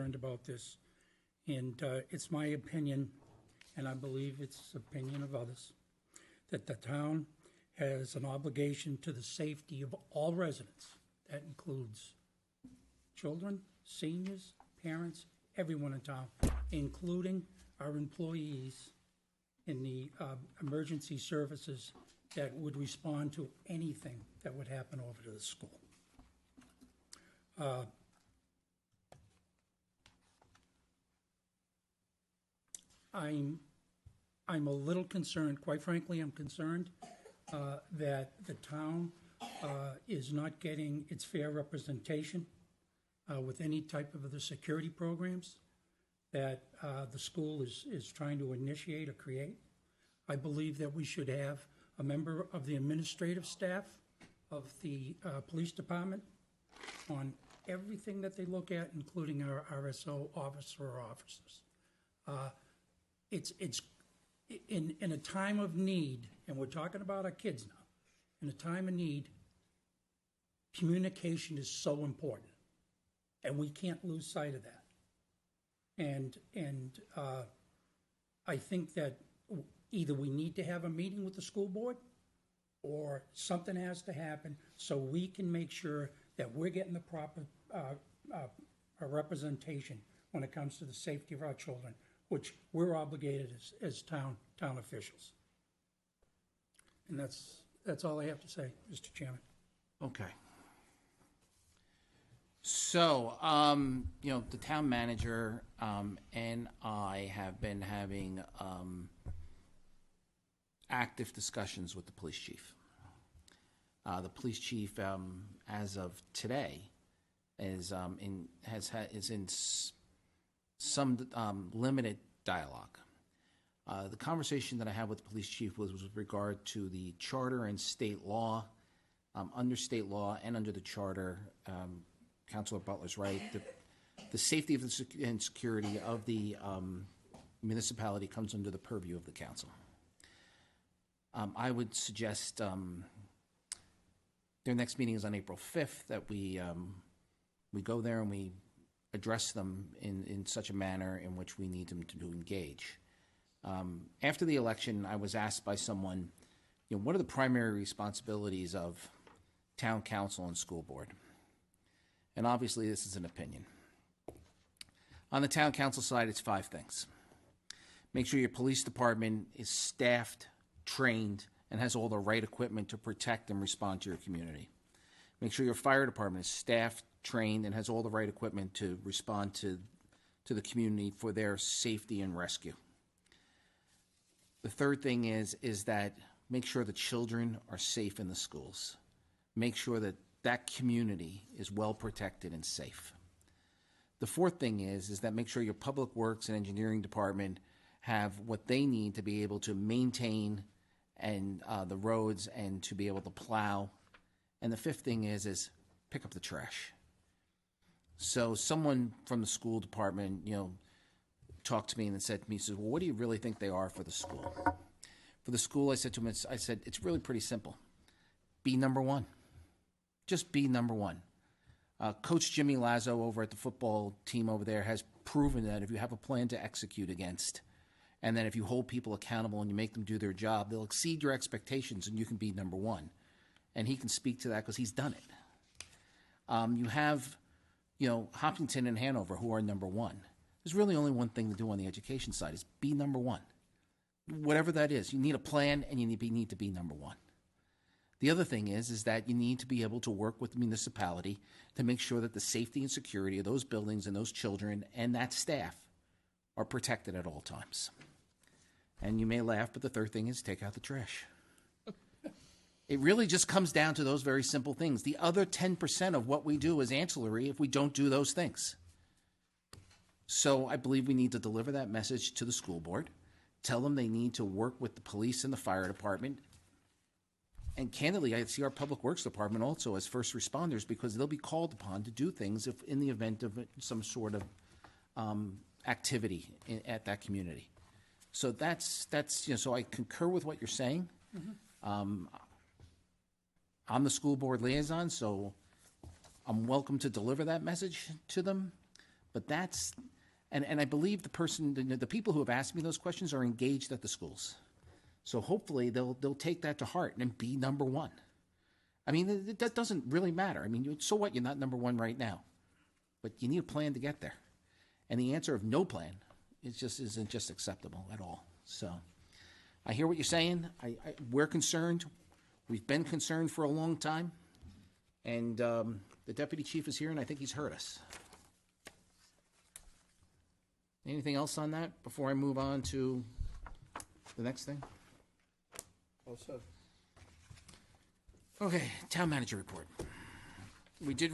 concerned about this. And it's my opinion, and I believe it's the opinion of others, that the town has an obligation to the safety of all residents. That includes children, seniors, parents, everyone in town, including our employees in the emergency services that would respond to anything that would happen over to the school. I'm a little concerned, quite frankly, I'm concerned that the town is not getting its fair representation with any type of the security programs that the school is trying to initiate or create. I believe that we should have a member of the administrative staff of the police department on everything that they look at, including our RSO officer or officers. It's in a time of need, and we're talking about our kids now, in a time of need, communication is so important, and we can't lose sight of that. And I think that either we need to have a meeting with the school board or something has to happen so we can make sure that we're getting the proper representation when it comes to the safety of our children, which we're obligated as town officials. And that's all I have to say, Mr. Chairman. Okay. So, the town manager and I have been having active discussions with the police chief. The police chief, as of today, is in some limited dialogue. The conversation that I had with the police chief was with regard to the charter and state law. Under state law and under the charter, Councilor Butler's right. The safety of and security of the municipality comes under the purview of the council. I would suggest their next meeting is on April 5th, that we go there and we address them in such a manner in which we need them to engage. After the election, I was asked by someone, what are the primary responsibilities of town council and school board? And obviously this is an opinion. On the town council side, it's 5 things. Make sure your police department is staffed, trained, and has all the right equipment to protect and respond to your community. Make sure your fire department is staffed, trained, and has all the right equipment to respond to the community for their safety and rescue. The third thing is that make sure the children are safe in the schools. Make sure that that community is well protected and safe. The fourth thing is that make sure your public works and engineering department have what they need to be able to maintain and the roads and to be able to plow. And the fifth thing is pick up the trash. So someone from the school department, talked to me and said to me, he says, well, what do you really think they are for the school? For the school, I said to him, it's really pretty simple. Be number one. Just be number one. Coach Jimmy Lazo over at the football team over there has proven that if you have a plan to execute against, and then if you hold people accountable and you make them do their job, they'll exceed your expectations and you can be number one. And he can speak to that because he's done it. You have, Hopkinton and Hanover who are number one. There's really only one thing to do on the education side is be number one. Whatever that is, you need a plan and you need to be number one. The other thing is that you need to be able to work with the municipality to make sure that the safety and security of those buildings and those children and that staff are protected at all times. And you may laugh, but the third thing is take out the trash. It really just comes down to those very simple things. The other 10% of what we do is ancillary if we don't do those things. So I believe we need to deliver that message to the school board, tell them they need to work with the police and the fire department. And candidly, I see our public works department also as first responders because they'll be called upon to do things if in the event of some sort of activity at that community. So that's so I concur with what you're saying. Mm-hmm. I'm the school board liaison, so I'm welcome to deliver that message to them. But that's, and I believe the people who have asked me those questions are engaged at the schools. So hopefully they'll take that to heart and be number one. I mean, that doesn't really matter. I mean, so what? You're not number one right now, but you need a plan to get there. And the answer of no plan isn't just acceptable at all. So I hear what you're saying. We're concerned. We've been concerned for a long time. And the deputy chief is here, and I think he's heard us. Anything else on that before I move on to the next thing? Also, Okay, town manager report. We did